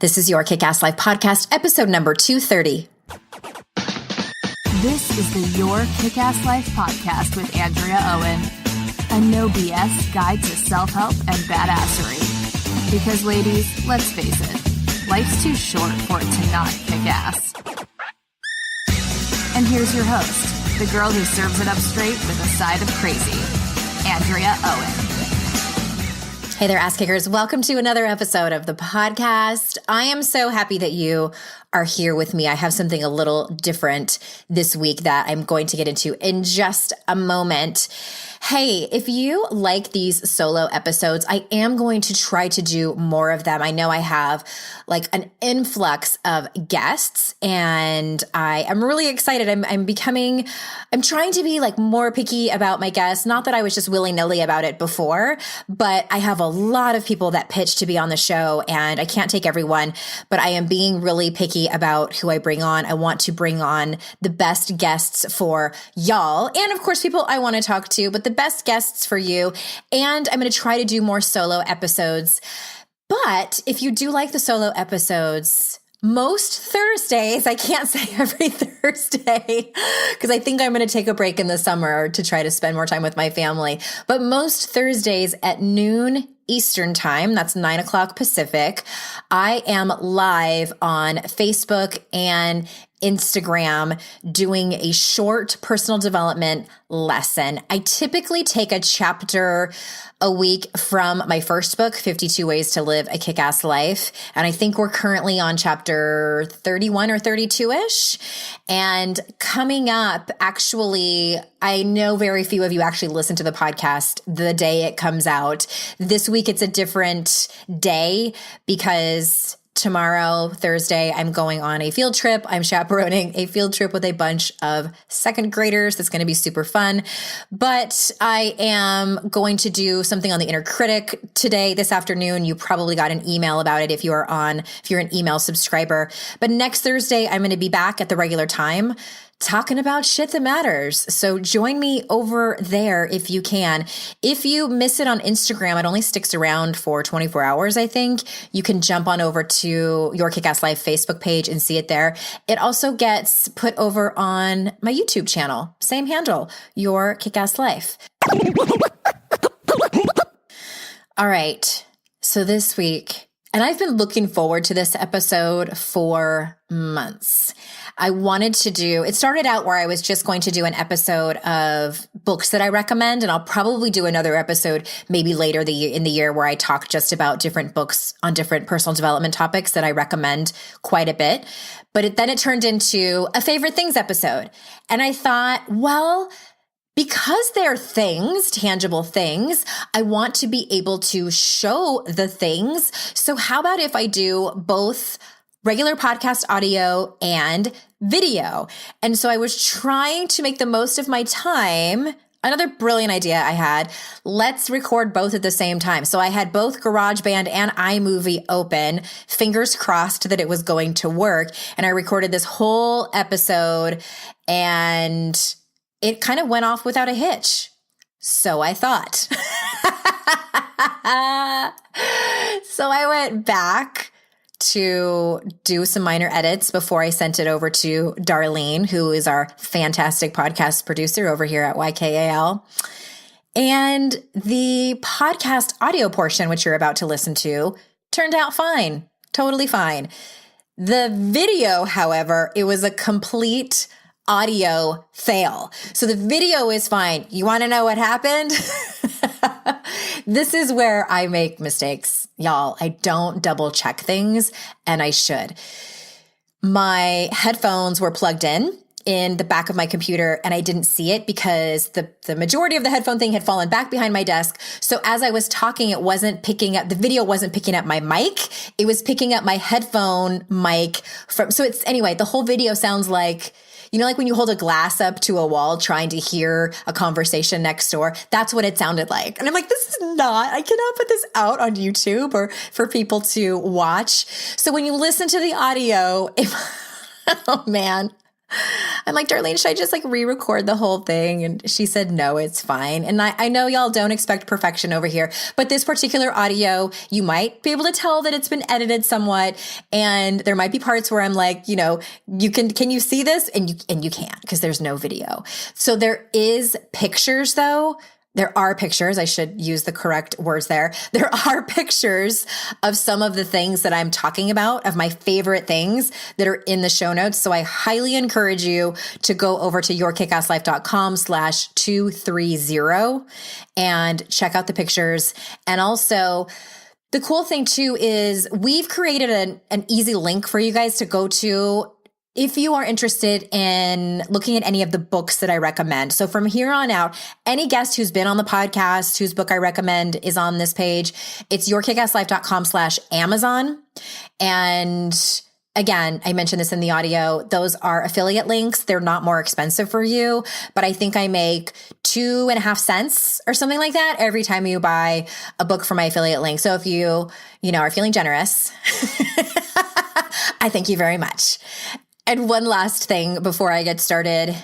This is your Kick-Ass Life podcast, episode number 230. This is the Your Kick-Ass Life podcast with Andrea Owen, a no BS guide to self-help and badassery. Because ladies, let's face it, life's too short for it to not kick ass. And here's your host, the girl who serves it up straight with a side of crazy, Andrea Owen. Hey there, ass kickers. Welcome to another episode of the podcast. I am so happy that you are here with me. I have something a little different this week that I'm going to get into in just a moment. Hey, if you like these solo episodes, I am going to try to do more of them. I know I have like an influx of guests and I am really excited. I'm trying to be like more picky about my guests. Not that I was just willy-nilly about it before, but I have a lot of people that pitch to be on the show and I can't take everyone, but I am being really picky about who I bring on. I want to bring on the best guests for y'all. And of course, people I want to talk to, but the best guests for you. And I'm going to try to do more solo episodes. But if you do like the solo episodes, most Thursdays, I can't say every Thursday because I think I'm going to take a break in the summer to try to spend more time with my family. But most Thursdays at noon Eastern time, that's 9 o'clock Pacific, I am live on Facebook and Instagram doing a short personal development lesson. I typically take a chapter a week from my first book, 52 Ways to Live a Kick-Ass Life. And I think we're currently on chapter 31 or 32-ish. And coming up, actually, I know very few of you actually listen to the podcast the day it comes out. This week, it's a different day because tomorrow, Thursday, I'm going on a field trip. I'm chaperoning a field trip with a bunch of second graders. That's going to be super fun. But I am going to do something on the inner critic today, this afternoon. You probably got an email about it if you're an email subscriber. But next Thursday, I'm going to be back at the regular time talking about shit that matters. So join me over there if you can. If you miss it on Instagram, it only sticks around for 24 hours, I think. You can jump on over to Your Kick-Ass Life Facebook page and see it there. It also gets put over on my YouTube channel. Same handle, Your Kick-Ass Life. All right. So this week, and I've been looking forward to this episode for months. It started out where I was just going to do an episode of books that I recommend, and I'll probably do another episode maybe later in the year where I talk just about different books on different personal development topics that I recommend quite a bit. But then it turned into a favorite things episode. And I thought, well, because they're things, tangible things, I want to be able to show the things. So how about if I do both regular podcast audio and video? And so I was trying to make the most of my time. Another brilliant idea I had, let's record both at the same time. So I had both GarageBand and iMovie open, fingers crossed that it was going to work. And I recorded this whole episode and it kind of went off without a hitch. So I thought. So I went back to do some minor edits before I sent it over to Darlene, who is our fantastic podcast producer over here at YKAL. And the podcast audio portion, which you're about to listen to, turned out fine, totally fine. The video, however, it was a complete audio fail. So the video is fine. You want to know what happened? This is where I make mistakes, y'all. I don't double check things, and I should. My headphones were plugged in the back of my computer, and I didn't see it because the majority of the headphone thing had fallen back behind my desk. So as I was talking, the video wasn't picking up my mic. It was picking up my headphone mic the whole video sounds like, like when you hold a glass up to a wall trying to hear a conversation next door, that's what it sounded like. And I'm like, I cannot put this out on YouTube or for people to watch. So when you listen to the audio, oh man, I'm like, Darlene, should I just like re-record the whole thing? And she said, no, it's fine. And I know y'all don't expect perfection over here, but this particular audio, you might be able to tell that it's been edited somewhat. And there might be parts where I'm like, can you see this? And you can't because there's no video. So there is pictures though. There are pictures. I should use the correct words there. There are pictures of some of the things that I'm talking about, of my favorite things that are in the show notes. So I highly encourage you to go over to yourkickasslife.com/230 and check out the pictures. And also, the cool thing too is we've created an easy link for you guys to go to if you are interested in looking at any of the books that I recommend. So from here on out, any guest who's been on the podcast, whose book I recommend is on this page, it's yourkickasslife.com/Amazon. And again, I mentioned this in the audio. Those are affiliate links. They're not more expensive for you, but I think I make 2.5 cents or something like that every time you buy a book from my affiliate link. So if you are feeling generous, I thank you very much. And one last thing before I get started.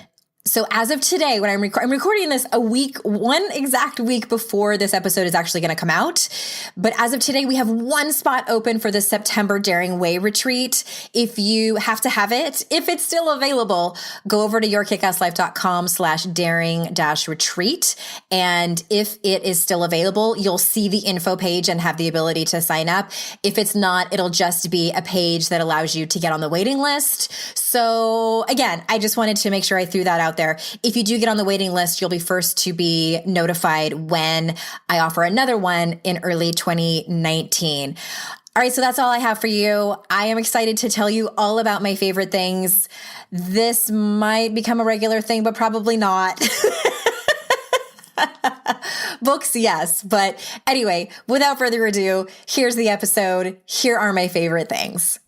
So as of today, when I'm recording this one exact week before this episode is actually going to come out. But as of today, we have one spot open for the September Daring Way retreat. If you have to have it, if it's still available, go over to yourkickasslife.com/daring-retreat. And if it is still available, you'll see the info page and have the ability to sign up. If it's not, it'll just be a page that allows you to get on the waiting list. So again, I just wanted to make sure I threw that out there. If you do get on the waiting list, you'll be first to be notified when I offer another one in early 2019. All right, so that's all I have for you. I am excited to tell you all about my favorite things. This might become a regular thing, but probably not. Books, yes. But anyway, without further ado, here's the episode. Here are my favorite things.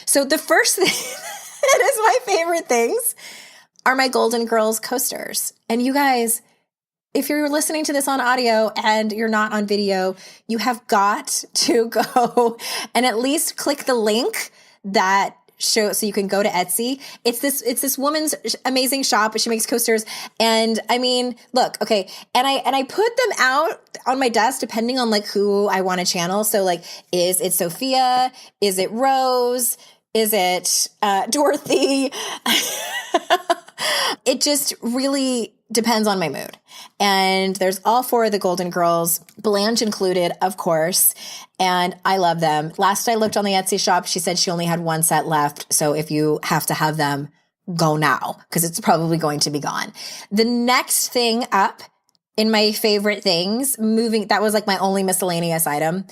So the first thing that is my favorite things are my Golden Girls coasters. And you guys, if you're listening to this on audio and you're not on video, you have got to go and at least click the link that shows so you can go to Etsy. It's this woman's amazing shop. She makes coasters. And I mean, look, okay. And I put them out on my desk depending on like who I want to channel. So like, is it Sophia? Is it Rose? Is it Dorothy? It just really depends on my mood. And there's all 4 of the Golden Girls, Blanche included, of course. And I love them. Last I looked on the Etsy shop, she said she only had 1 set left. So if you have to have them, go now because it's probably going to be gone. The next thing up in my favorite things, that was like my only miscellaneous item.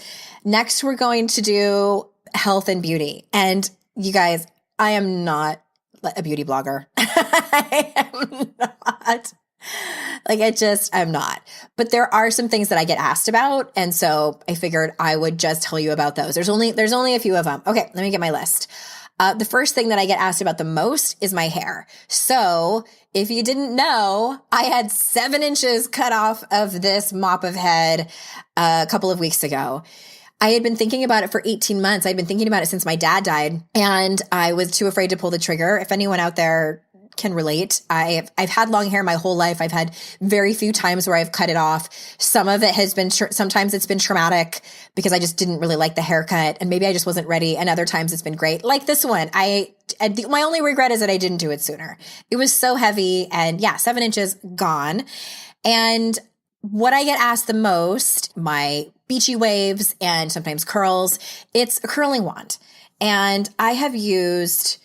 Next, we're going to do health and beauty. And you guys, I am not a beauty blogger. I am not. I'm not. But there are some things that I get asked about. And so I figured I would just tell you about those. There's only a few of them. Okay, let me get my list. The first thing that I get asked about the most is my hair. So if you didn't know, I had 7 inches cut off of this mop of head a couple of weeks ago. I had been thinking about it for 18 months. I'd been thinking about it since my dad died, and I was too afraid to pull the trigger. If anyone out there can relate, I've had long hair my whole life. I've had very few times where I've cut it off. Some of it has been, sometimes it's been traumatic because I just didn't really like the haircut and maybe I just wasn't ready. And other times it's been great. Like this one, my only regret is that I didn't do it sooner. It was so heavy and 7 inches gone. And what I get asked the most, my beachy waves and sometimes curls, it's a curling wand. And I have used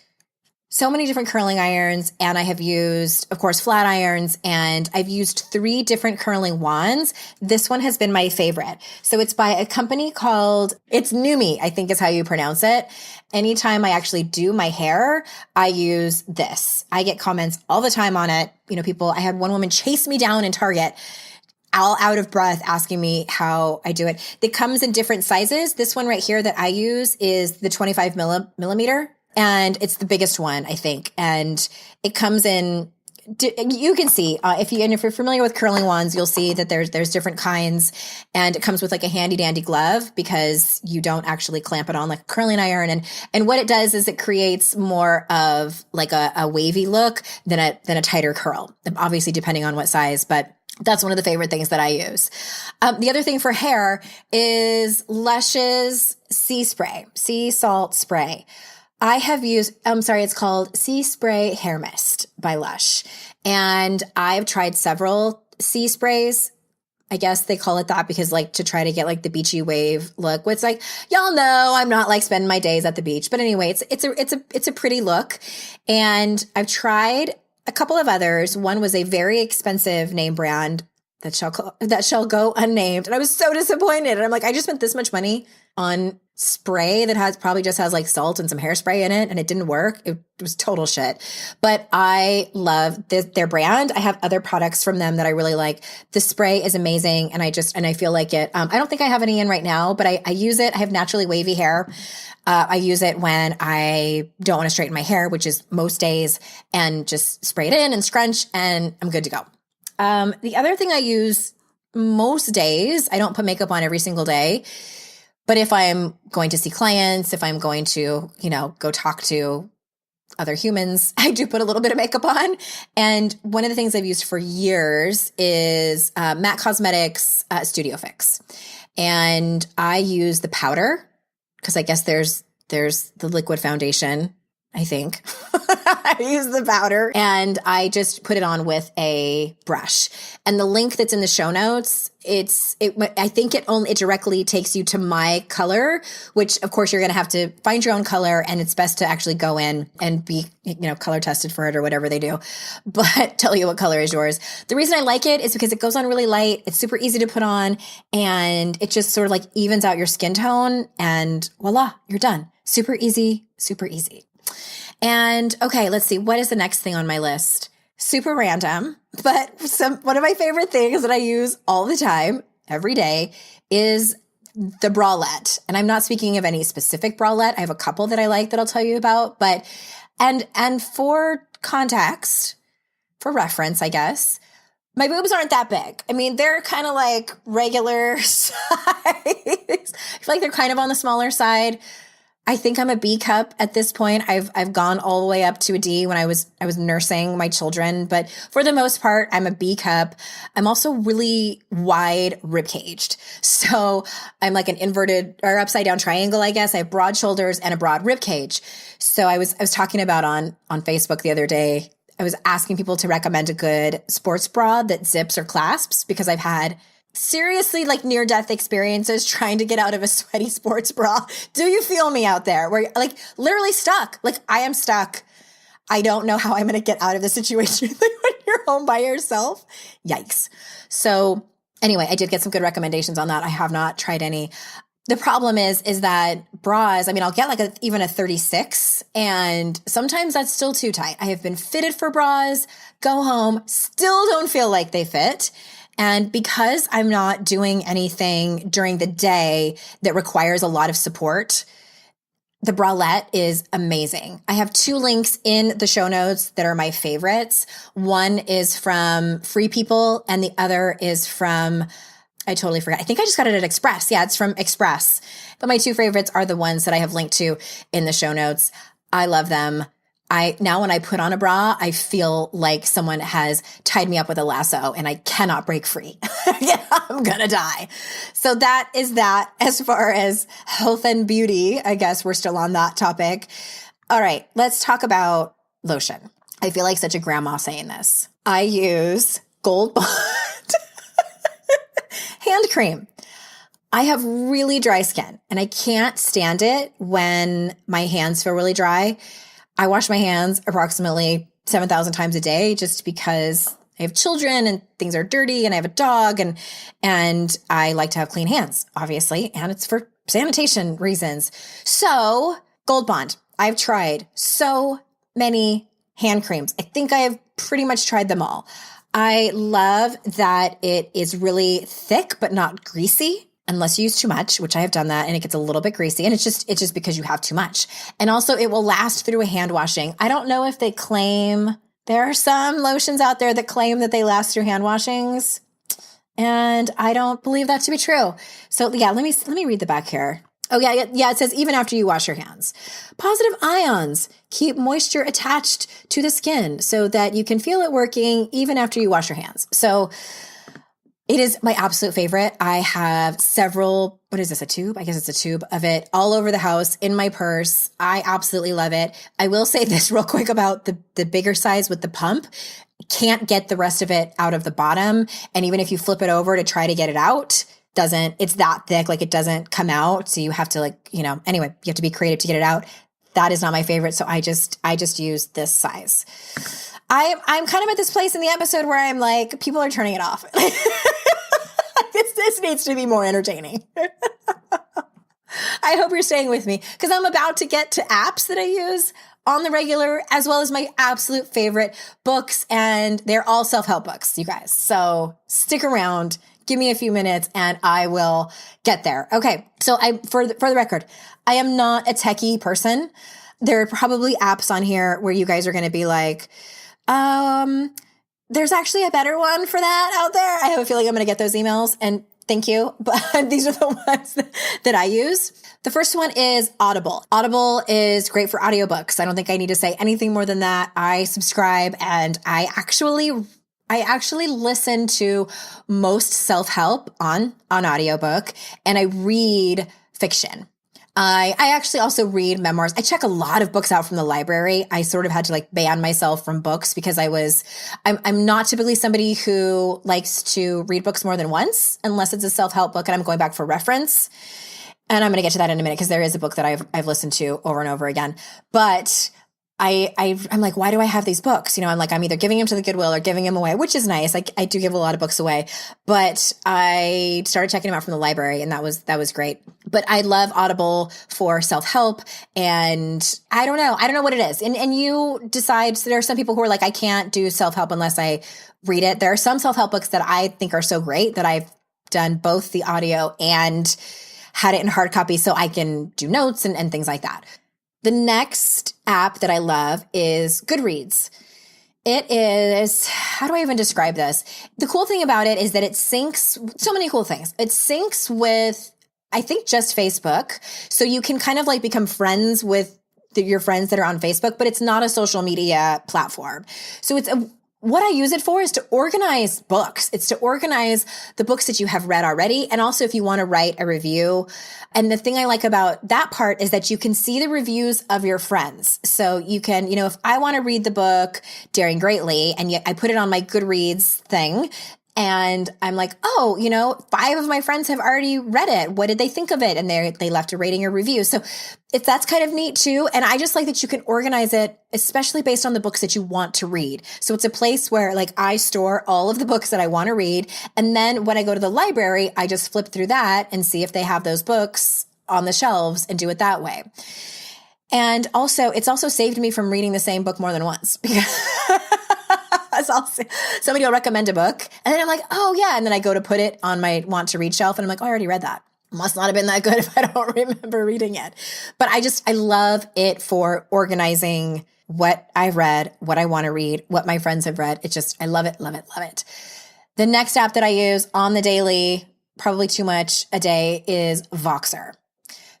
so many different curling irons, and I have used, of course, flat irons, and I've used 3 different curling wands. This one has been my favorite. So it's by a company it's Nume, I think is how you pronounce it. Anytime I actually do my hair, I use this. I get comments all the time on it. I had one woman chase me down in Target, all out of breath, asking me how I do it. It comes in different sizes. This one right here that I use is the 25 millimeter. And it's the biggest one, I think. And it comes in you can see if you're familiar with curling wands, you'll see that there's different kinds, and it comes with like a handy dandy glove because you don't actually clamp it on like a curling iron. And what it does is it creates more of like a wavy look than a tighter curl, obviously depending on what size, but that's one of the favorite things that I use. The other thing for hair is Lush's sea salt spray. It's called Sea Spray Hair Mist by Lush. And I've tried several sea sprays. I guess they call it that because like to try to get like the beachy wave look. It's like, y'all know I'm not like spending my days at the beach. But anyway, it's a pretty look. And I've tried a couple of others. One was a very expensive name brand that shall go unnamed. And I was so disappointed. And I'm like, I just spent this much money on spray that probably just has like salt and some hairspray in it, and it didn't work. It was total shit. But I love their brand. I have other products from them that I really like. The spray is amazing, and I feel like it. I don't think I have any in right now, but I use it. I have naturally wavy hair. I use it when I don't want to straighten my hair, which is most days, and just spray it in and scrunch, and I'm good to go. The other thing I use most days, I don't put makeup on every single day, but if I'm going to see clients, if I'm going to, go talk to other humans, I do put a little bit of makeup on. And one of the things I've used for years is MAC Cosmetics Studio Fix. And I use the powder because I guess there's the liquid foundation, I think. I use the powder and I just put it on with a brush. And the link that's in the show notes, I think it directly takes you to my color, which of course you're going to have to find your own color, and it's best to actually go in and be, color tested for it or whatever they do, but tell you what color is yours. The reason I like it is because it goes on really light. It's super easy to put on, and it just sort of like evens out your skin tone, and voila, you're done. Super easy, super easy. And okay, let's see. What is the next thing on my list? Super random, but one of my favorite things that I use all the time, every day, is the Bralette. And I'm not speaking of any specific bralette. I have a couple that I like that I'll tell you about, but, and for context, for reference, I guess, my boobs aren't that big. I mean, they're kind of like regular size. I feel like they're kind of on the smaller side. I think I'm a B cup at this point. I've gone all the way up to a D when I was nursing my children, but for the most part, I'm a B cup. I'm also really wide rib caged. So I'm like an inverted or upside down triangle, I guess. I have broad shoulders and a broad rib cage. So I was talking about on Facebook the other day, I was asking people to recommend a good sports bra that zips or clasps because I've had seriously like near-death experiences trying to get out of a sweaty sports bra. Do you feel me out there? Where like literally stuck. Like I am stuck. I don't know how I'm going to get out of the situation when you're home by yourself. Yikes. So anyway, I did get some good recommendations on that. I have not tried any. The problem is that bras, I mean, I'll get like even a 36, and sometimes that's still too tight. I have been fitted for bras, go home, still don't feel like they fit. And because I'm not doing anything during the day that requires a lot of support, the Bralette is amazing. I have 2 links in the show notes that are my favorites. One is from Free People and the other is from, I totally forgot. I think I just got it at Express. Yeah, it's from Express. But my 2 favorites are the ones that I have linked to in the show notes. I love them. Now when I put on a bra, I feel like someone has tied me up with a lasso and I cannot break free. I'm gonna die. So that is that as far as health and beauty. I guess we're still on that topic. All right, let's talk about lotion. I feel like such a grandma saying this. I use Gold Bond hand cream. I have really dry skin and I can't stand it when my hands feel really dry. I wash my hands approximately 7,000 times a day just because I have children and things are dirty and I have a dog and I like to have clean hands, obviously, and it's for sanitation reasons. So Gold Bond, I've tried so many hand creams. I think I have pretty much tried them all. I love that it is really thick but not greasy. Unless you use too much, which I have done that, and it gets a little bit greasy, and it's just because you have too much. And also it will last through a hand washing. I don't know if they claim There are some lotions out there that claim that they last through hand washings, and I don't believe that to be true. So yeah, let me read the back here. Oh yeah, it says even after you wash your hands. Positive ions keep moisture attached to the skin so that you can feel it working even after you wash your hands. So it is my absolute favorite. I have several, what is this, a tube? I guess it's a tube of it all over the house in my purse. I absolutely love it. I will say this real quick about the bigger size with the pump. Can't get the rest of it out of the bottom. And even if you flip it over to try to get it out, it's that thick, like it doesn't come out. So you have to anyway, you have to be creative to get it out. That is not my favorite. So I just use this size. I'm kind of at this place in the episode where I'm like, people are turning it off. This needs to be more entertaining. I hope you're staying with me because I'm about to get to apps that I use on the regular, as well as my absolute favorite books. And they're all self-help books, you guys. So stick around. Give me a few minutes and I will get there. Okay. So for the record, I am not a techie person. There are probably apps on here where you guys are going to be like, there's actually a better one for that out there. I have a feeling I'm going to get those emails, and thank you. But these are the ones that I use. The first one is Audible. Audible is great for audiobooks. I don't think I need to say anything more than that. I subscribe and I actually listen to most self-help on audiobook, and I read fiction. I actually also read memoirs. I check a lot of books out from the library. I sort of had to ban myself from books because I'm not typically somebody who likes to read books more than once unless it's a self-help book and I'm going back for reference. And I'm going to get to that in a minute because there is a book that I've listened to over and over again. But I'm like, why do I have these books? I'm either giving them to the Goodwill or giving them away, which is nice. I do give a lot of books away, but I started checking them out from the library and that was great. But I love Audible for self-help, and I don't know what it is. And you decide. So there are some people who are like, I can't do self-help unless I read it. There are some self-help books that I think are so great that I've done both the audio and had it in hard copy so I can do notes and things like that. The next app that I love is Goodreads. It is, how do I even describe this? The cool thing about it is that it syncs, so many cool things. It syncs with, I think, just Facebook. So you can kind of become friends with your friends that are on Facebook, but it's not a social media platform. So what I use it for is to organize books. It's to organize the books that you have read already. And also if you want to write a review. And the thing I like about that part is that you can see the reviews of your friends. So you can, if I want to read the book Daring Greatly and I put it on my Goodreads thing, and I'm like, 5 of my friends have already read it. What did they think of it? And they left a rating or review. So that's kind of neat too. And I just like that you can organize it, especially based on the books that you want to read. So it's a place where I store all of the books that I want to read. And then when I go to the library, I just flip through that and see if they have those books on the shelves and do it that way. And also, it's also saved me from reading the same book more than once because somebody will recommend a book and then I'm like, oh yeah. And then I go to put it on my want to read shelf and I'm like, oh, I already read that. Must not have been that good if I don't remember reading it. But I love it for organizing what I've read, what I want to read, what my friends have read. I love it, love it, love it. The next app that I use on the daily, probably too much a day, is Voxer.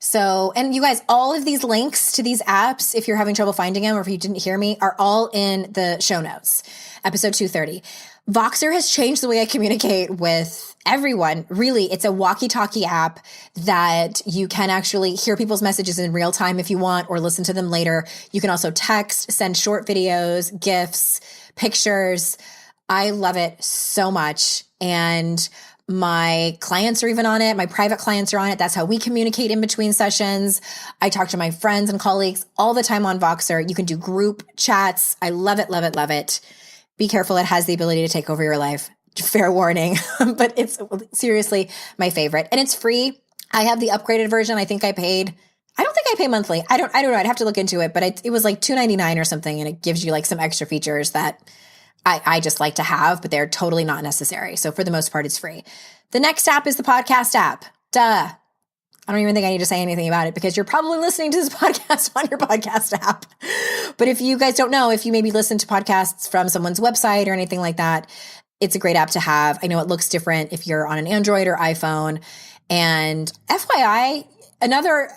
So, and you guys, all of these links to these apps, if you're having trouble finding them or if you didn't hear me, are all in the show notes, episode 230. Voxer has changed the way I communicate with everyone. Really, it's a walkie-talkie app that you can actually hear people's messages in real time if you want, or listen to them later. You can also text, send short videos, GIFs, pictures. I love it so much. And my clients are even on it. My private clients are on it. That's how we communicate in between sessions. I talk to my friends and colleagues all the time on Voxer. You can do group chats. I love it, love it, love it. Be careful. It has the ability to take over your life. Fair warning, but it's seriously my favorite. And it's free. I have the upgraded version. I don't think I pay monthly. I don't know. I'd have to look into it, but it was $2.99 or something. And it gives you some extra features that I just like to have, but they're totally not necessary. So for the most part, it's free. The next app is the podcast app. Duh. I don't even think I need to say anything about it because you're probably listening to this podcast on your podcast app. But if you guys don't know, if you maybe listen to podcasts from someone's website or anything like that, it's a great app to have. I know it looks different if you're on an Android or iPhone. And FYI, another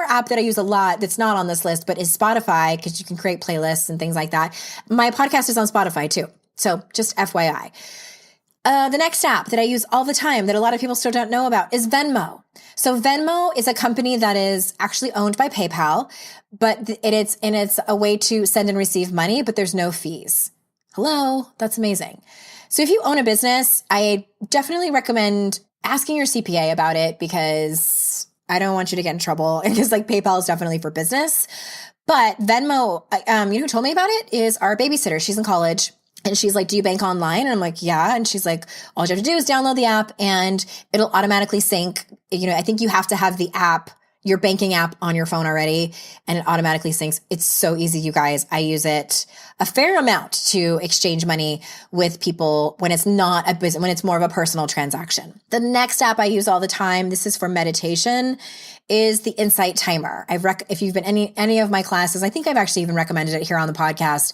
app that I use a lot that's not on this list, but is Spotify, because you can create playlists and things like that. My podcast is on Spotify too. So just FYI. The next app that I use all the time that a lot of people still don't know about is Venmo. So Venmo is a company that is actually owned by PayPal, but it's a way to send and receive money, but there's no fees. Hello, that's amazing. So if you own a business, I definitely recommend asking your CPA about it because I don't want you to get in trouble because like PayPal is definitely for business. But Venmo, you know who told me about it is our babysitter. She's in college. And she's like, do you bank online? And I'm like, yeah. And she's like, all you have to do is download the app and it'll automatically sync. You know, I think you have to have the app, your banking app on your phone already, and it automatically syncs. It's so easy, you guys. I use it a fair amount to exchange money with people when it's not a business, when it's more of a personal transaction. The next app I use all the time, this is for meditation, is the Insight Timer. If you've been any of my classes, I think I've actually even recommended it here on the podcast.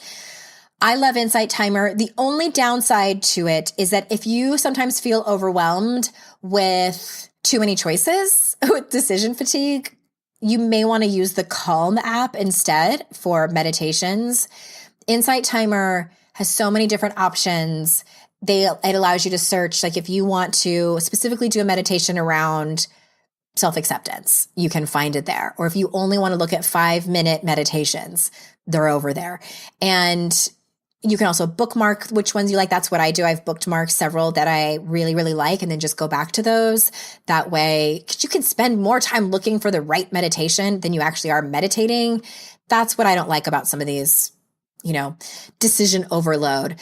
I love Insight Timer. The only downside to it is that if you sometimes feel overwhelmed with too many choices, with decision fatigue, you may want to use the Calm app instead for meditations. Insight Timer has so many different options. It allows you to search, like if you want to specifically do a meditation around self-acceptance, you can find it there. Or if you only want to look at 5-minute meditations, they're over there. And you can also bookmark which ones you like. That's what I do. I've bookmarked several that I really, really like and then just go back to those. That way, because you can spend more time looking for the right meditation than you actually are meditating. That's what I don't like about some of these, decision overload.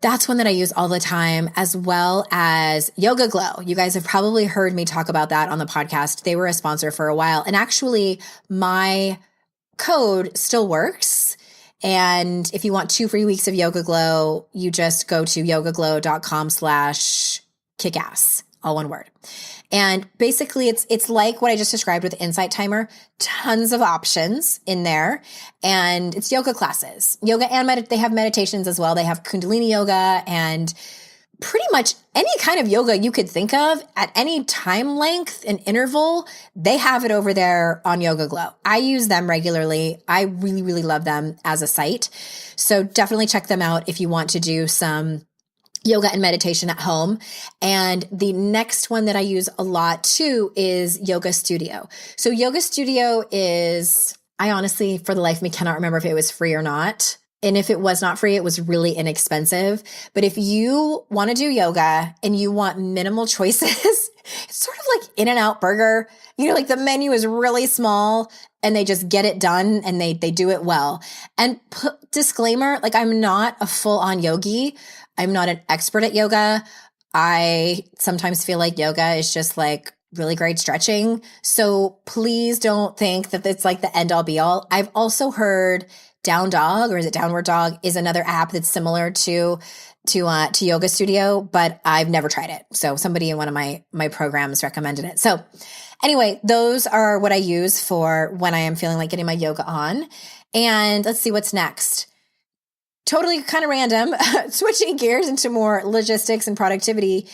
That's one that I use all the time, as well as Yoga Glow. You guys have probably heard me talk about that on the podcast. They were a sponsor for a while. And actually, my code still works. And if you want 2 free weeks of Yoga Glow, you just go to yogaglow.com/kickass, all one word. And basically it's like what I just described with Insight Timer, tons of options in there. And it's yoga classes, yoga and they have meditations as well. They have Kundalini yoga and pretty much any kind of yoga you could think of at any time length and interval. They have it over there on Yoga Glow. I use them regularly. I really, really love them as a site. So definitely check them out if you want to do some yoga and meditation at home. And the next one that I use a lot too is Yoga Studio. So Yoga Studio is, I honestly, for the life of me, cannot remember if it was free or not. And if it was not free, it was really inexpensive. But if you want to do yoga and you want minimal choices, it's sort of like In-N-Out Burger. Like the menu is really small and they just get it done and they do it well. And disclaimer, like I'm not a full-on yogi. I'm not an expert at yoga. I sometimes feel like yoga is just like really great stretching. So please don't think that it's like the end all be all. I've also heard Down Dog, or is it Downward Dog, is another app that's similar to Yoga Studio, but I've never tried it. So somebody in one of my programs recommended it. So anyway, those are what I use for when I am feeling like getting my yoga on. And let's see what's next. Totally kind of random, switching gears into more logistics and productivity.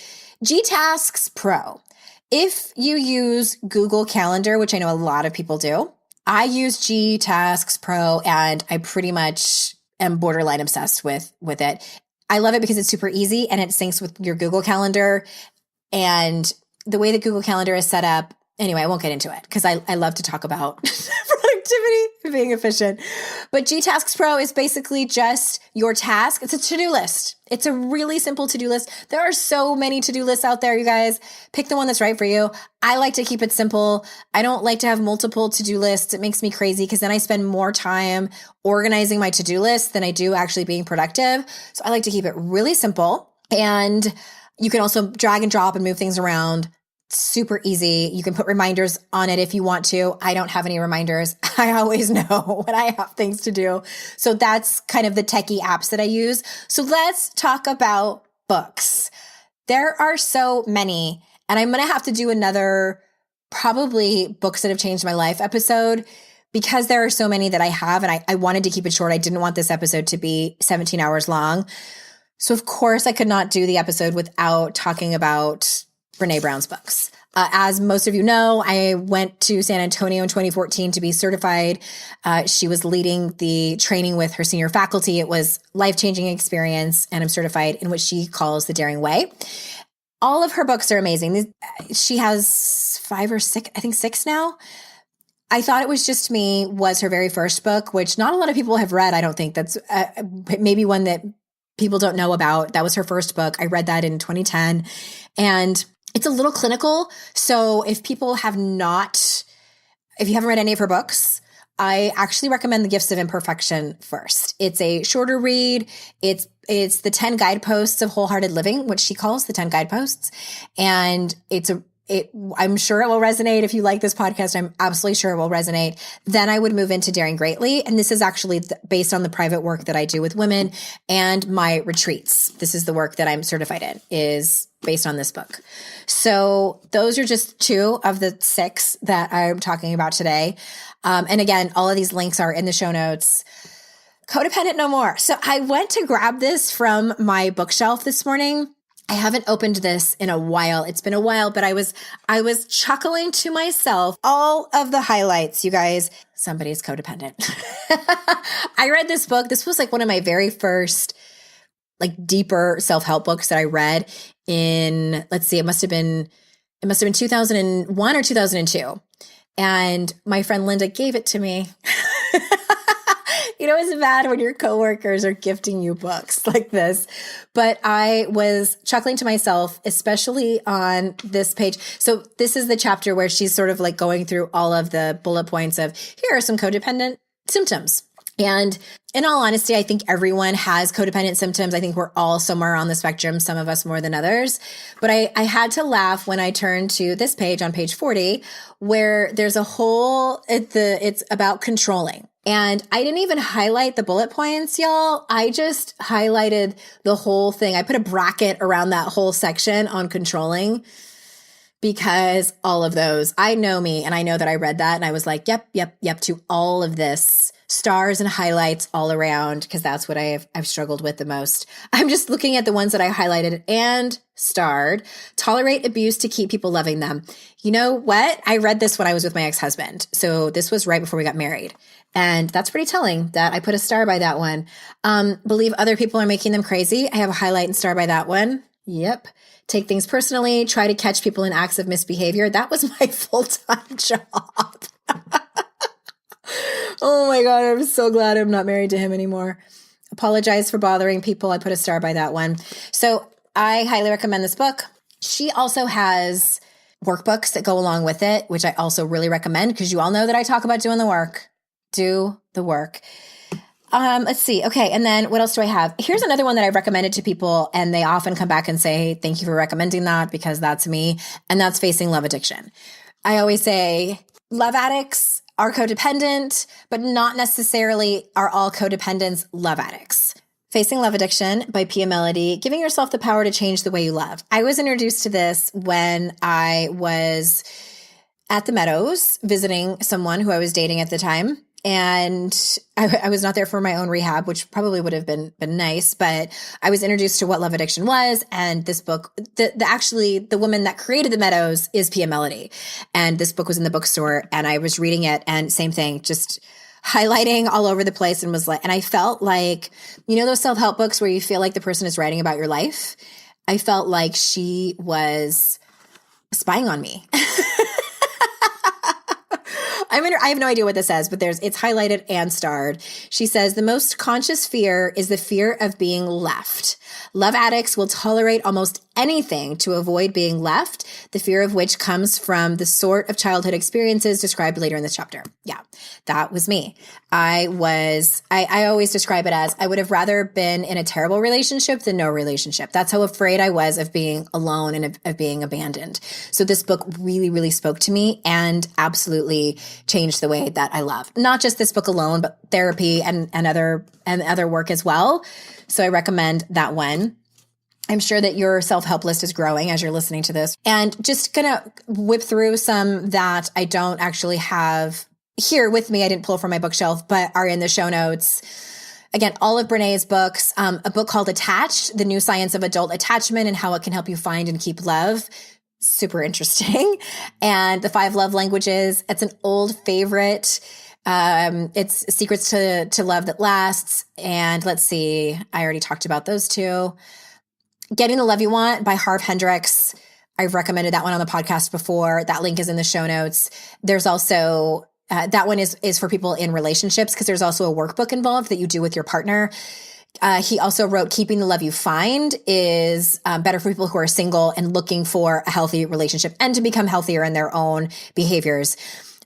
G-Tasks Pro. If you use Google Calendar, which I know a lot of people do, I use G-Tasks Pro and I pretty much am borderline obsessed with it. I love it because it's super easy and it syncs with your Google Calendar. And the way that Google Calendar is set up, anyway, I won't get into it because I love to talk about productivity and being efficient. But G-Tasks Pro is basically just your task. It's a to-do list. It's a really simple to-do list. There are so many to-do lists out there, you guys. Pick the one that's right for you. I like to keep it simple. I don't like to have multiple to-do lists. It makes me crazy because then I spend more time organizing my to-do list than I do actually being productive. So I like to keep it really simple. And you can also drag and drop and move things around. Super easy. You can put reminders on it if you want to. I don't have any reminders. I always know when I have things to do. So that's kind of the techie apps that I use. So let's talk about books. There are so many, and I'm going to have to do another probably books that have changed my life episode, because there are so many that I have, and I wanted to keep it short. I didn't want this episode to be 17 hours long. So of course I could not do the episode without talking about Brene Brown's books. As most of you know, I went to San Antonio in 2014 to be certified. She was leading the training with her senior faculty. It was life-changing experience, and I'm certified in what she calls the Daring Way. All of her books are amazing. She has 5 or 6, I think 6 now. I Thought It Was Just Me was her very first book, which not a lot of people have read. I don't think that's maybe one that people don't know about. That was her first book. I read that in 2010, and it's a little clinical. So if you haven't read any of her books, I actually recommend The Gifts of Imperfection first. It's a shorter read. It's the 10 guideposts of wholehearted living, which she calls the 10 guideposts. And I'm sure it will resonate. If you like this podcast, I'm absolutely sure it will resonate. Then I would move into Daring Greatly. And this is actually based on the private work that I do with women and my retreats. This is the work that I'm certified in, is based on this book. So those are just 2 of the 6 that I'm talking about today. And again, all of these links are in the show notes. Codependent No More. So I went to grab this from my bookshelf this morning. I haven't opened this in a while. It's been a while, but I was chuckling to myself. All of the highlights, you guys. Somebody's codependent. I read this book. This was like one of my very first, like, deeper self-help books that I read in, let's see, it must have been 2001 or 2002. And my friend Linda gave it to me. You know, it's bad when your coworkers are gifting you books like this. But I was chuckling to myself, especially on this page. So this is the chapter where she's sort of like going through all of the bullet points of, here are some codependent symptoms. And in all honesty, I think everyone has codependent symptoms. I think we're all somewhere on the spectrum, some of us more than others. But I had to laugh when I turned to this page on page 40, where there's a whole, it's about controlling. And I didn't even highlight the bullet points, y'all. I just highlighted the whole thing. I put a bracket around that whole section on controlling, because all of those, I know me, and I know that I read that and I was like, yep, to all of this. Stars and highlights all around, because that's what I've struggled with the most. I'm just looking at the ones that I highlighted and starred. Tolerate abuse to keep people loving them. You know what? I read this when I was with my ex-husband. So this was right before we got married. And that's pretty telling that I put a star by that one. Believe other people are making them crazy. I have a highlight and star by that one. Yep. Take things personally. Try to catch people in acts of misbehavior. That was my full-time job. Oh my God, I'm so glad I'm not married to him anymore. Apologize for bothering people. I put a star by that one. So I highly recommend this book. She also has workbooks that go along with it, which I also really recommend, because you all know that I talk about doing the work. Do the work. Let's see. Okay. And then what else do I have? Here's another one that I've recommended to people, and they often come back and say, thank you for recommending that, because that's me. And that's Facing Love Addiction. I always say love addicts are codependent, but not necessarily are all codependents love addicts. Facing Love Addiction by Pia Melody, giving yourself the power to change the way you love. I was introduced to this when I was at the Meadows visiting someone who I was dating at the time. And I was not there for my own rehab, which probably would have been nice, but I was introduced to what love addiction was. And this book, the woman that created the Meadows is Pia Melody. And this book was in the bookstore, and I was reading it, and same thing, just highlighting all over the place, and I felt like, you know, those self-help books where you feel like the person is writing about your life. I felt like she was spying on me. I have no idea what this says, but it's highlighted and starred. She says, the most conscious fear is the fear of being left. Love addicts will tolerate almost anything to avoid being left, the fear of which comes from the sort of childhood experiences described later in this chapter. Yeah, that was me. I always describe it as I would have rather been in a terrible relationship than no relationship. That's how afraid I was of being alone and of being abandoned. So this book really, really spoke to me and absolutely changed the way that I love. Not just this book alone, but therapy and other work as well. So I recommend that one. I'm sure that your self-help list is growing as you're listening to this. And just gonna whip through some that I don't actually have here with me. I didn't pull from my bookshelf, but are in the show notes. Again, all of Brene's books, a book called Attached, The New Science of Adult Attachment and How It Can Help You Find and Keep Love. Super interesting. And The 5 Love Languages. It's an old favorite. It's Secrets to Love That Lasts. And let's see, I already talked about those two. Getting the Love You Want by Harv Hendricks. I've recommended that one on the podcast before. That link is in the show notes. There's also, that one is for people in relationships because there's also a workbook involved that you do with your partner. He also wrote Keeping the Love You Find is better for people who are single and looking for a healthy relationship and to become healthier in their own behaviors.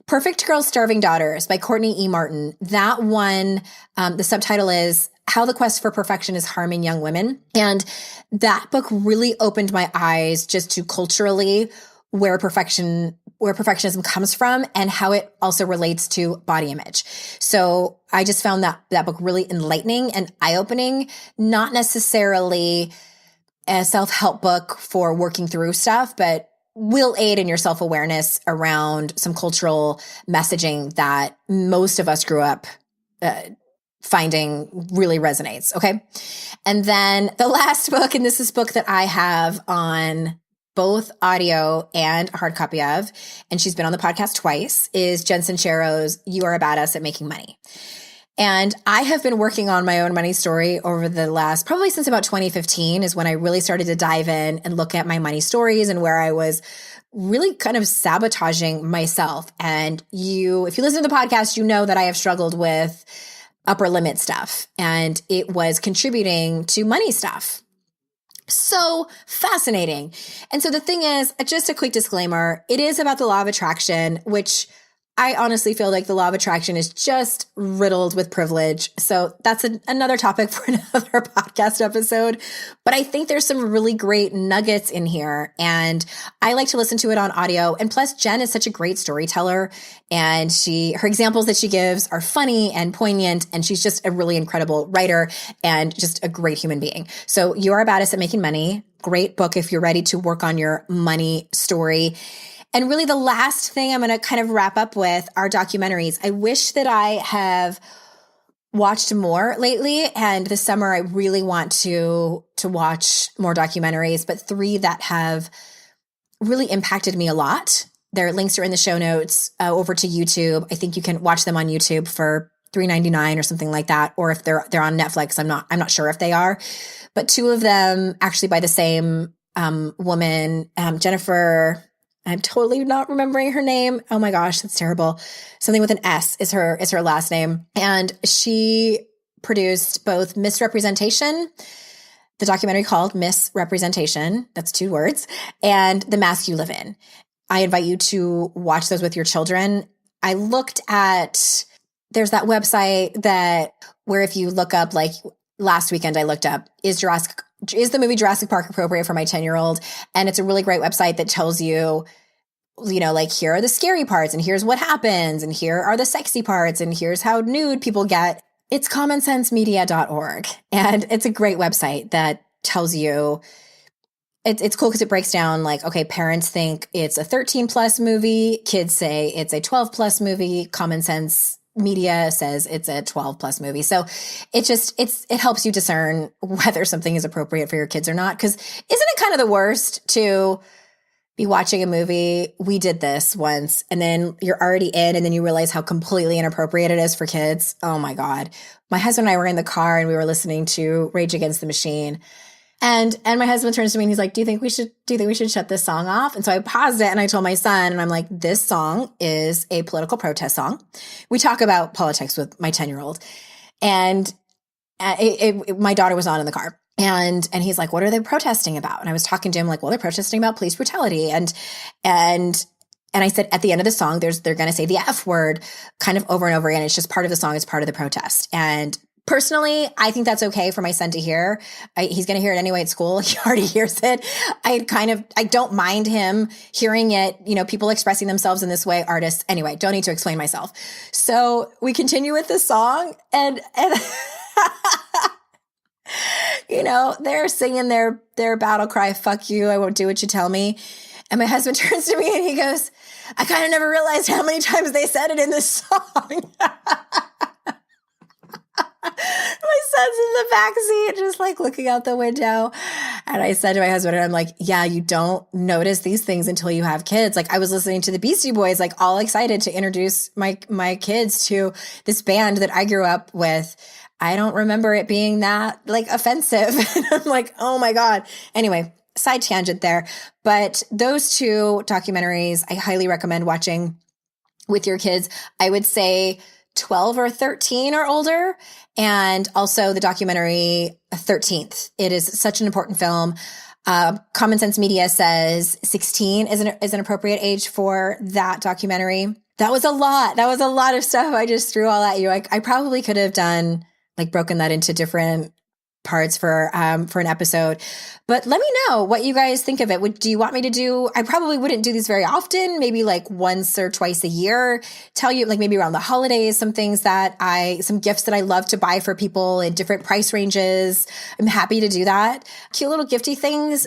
Perfect Girls, Starving Daughters by Courtney E. Martin. That one, the subtitle is How the Quest for Perfection is Harming Young Women. And that book really opened my eyes just to culturally where perfectionism comes from and how it also relates to body image. So I just found that book really enlightening and eye-opening, not necessarily a self-help book for working through stuff, but will aid in your self-awareness around some cultural messaging that most of us grew up finding really resonates. Okay. And then the last book, and this is a book that I have on both audio and a hard copy of, and she's been on the podcast twice, is Jen Sincero's You Are a Badass at Making Money. And I have been working on my own money story over the last, probably since about 2015 is when I really started to dive in and look at my money stories and where I was really kind of sabotaging myself. And if you listen to the podcast, you know that I have struggled with upper limit stuff and it was contributing to money stuff. So fascinating. And so the thing is, just a quick disclaimer, it is about the law of attraction, which I honestly feel like the law of attraction is just riddled with privilege. So that's another topic for another podcast episode. But I think there's some really great nuggets in here. And I like to listen to it on audio. And plus, Jen is such a great storyteller. And her examples that she gives are funny and poignant. And she's just a really incredible writer and just a great human being. So You Are a Badass at Making Money. Great book if you're ready to work on your money story. And really the last thing I'm going to kind of wrap up with are documentaries. I wish that I have watched more lately, and this summer I really want to watch more documentaries, but 3 that have really impacted me a lot. Their links are in the show notes over to YouTube. I think you can watch them on YouTube for $3.99 or something like that, or if they're on Netflix, I'm not sure if they are. But 2 of them actually by the same woman, Jennifer. I'm totally not remembering her name. Oh my gosh, that's terrible. Something with an S is her last name. And she produced both Misrepresentation, the documentary called Misrepresentation, that's 2 words, and The Mask You Live In. I invite you to watch those with your children. I looked at, there's that website where if you look up, like last weekend I looked up, is the movie Jurassic Park appropriate for my 10-year-old? And it's a really great website that tells you, like, here are the scary parts and here's what happens and here are the sexy parts and here's how nude people get. It's commonsensemedia.org. And it's a great website that tells you, it's cool because it breaks down like, okay, parents think it's a 13 plus movie. Kids say it's a 12 plus movie. Common Sense Media says it's a 12 plus movie. So it helps you discern whether something is appropriate for your kids or not. Because isn't it kind of the worst to be watching a movie? We did this once and then you're already in and then you realize how completely inappropriate it is for kids. Oh my God. My husband and I were in the car and we were listening to Rage Against the Machine. And my husband turns to me and he's like, do you think we should shut this song off? And so I paused it and I told my son, and I'm like, this song is a political protest song. We talk about politics with my 10-year-old, and my daughter was on in the car. And he's like, what are they protesting about? And I was talking to him like, well, they're protesting about police brutality. And I said, at the end of the song, they're going to say the F word kind of over and over again. It's just part of the song. It's part of the protest. And personally, I think that's okay for my son to hear. He's going to hear it anyway at school. He already hears it. I don't mind him hearing it. People expressing themselves in this way, artists. Anyway, don't need to explain myself. So we continue with the song and they're singing their battle cry, fuck you, I won't do what you tell me. And my husband turns to me and he goes, I kind of never realized how many times they said it in this song. My son's in the back seat, just like looking out the window. And I said to my husband, and I'm like, yeah, you don't notice these things until you have kids. Like I was listening to the Beastie Boys, like all excited to introduce my kids to this band that I grew up with. I don't remember it being that like offensive. And I'm like, oh my God. Anyway, side tangent there. But those two documentaries, I highly recommend watching with your kids. I would say 12 or 13 or older. And also the documentary 13th. It is such an important film. Common Sense Media says 16 is an appropriate age for that documentary. That was a lot. That was a lot of stuff I just threw all at you. I probably could have done like broken that into different parts for an episode. But let me know what you guys think of it. Do you want me to do, I probably wouldn't do these very often, maybe like once or twice a year, tell you like maybe around the holidays, some gifts that I love to buy for people in different price ranges. I'm happy to do that. Cute little gifty things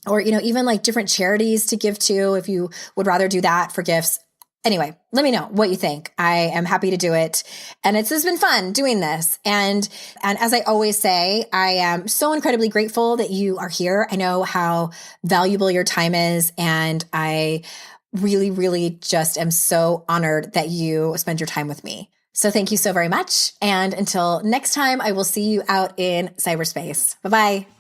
or even like different charities to give to if you would rather do that for gifts. Anyway, let me know what you think. I am happy to do it. And it's just been fun doing this. And as I always say, I am so incredibly grateful that you are here. I know how valuable your time is. And I really, really just am so honored that you spend your time with me. So thank you so very much. And until next time, I will see you out in cyberspace. Bye-bye.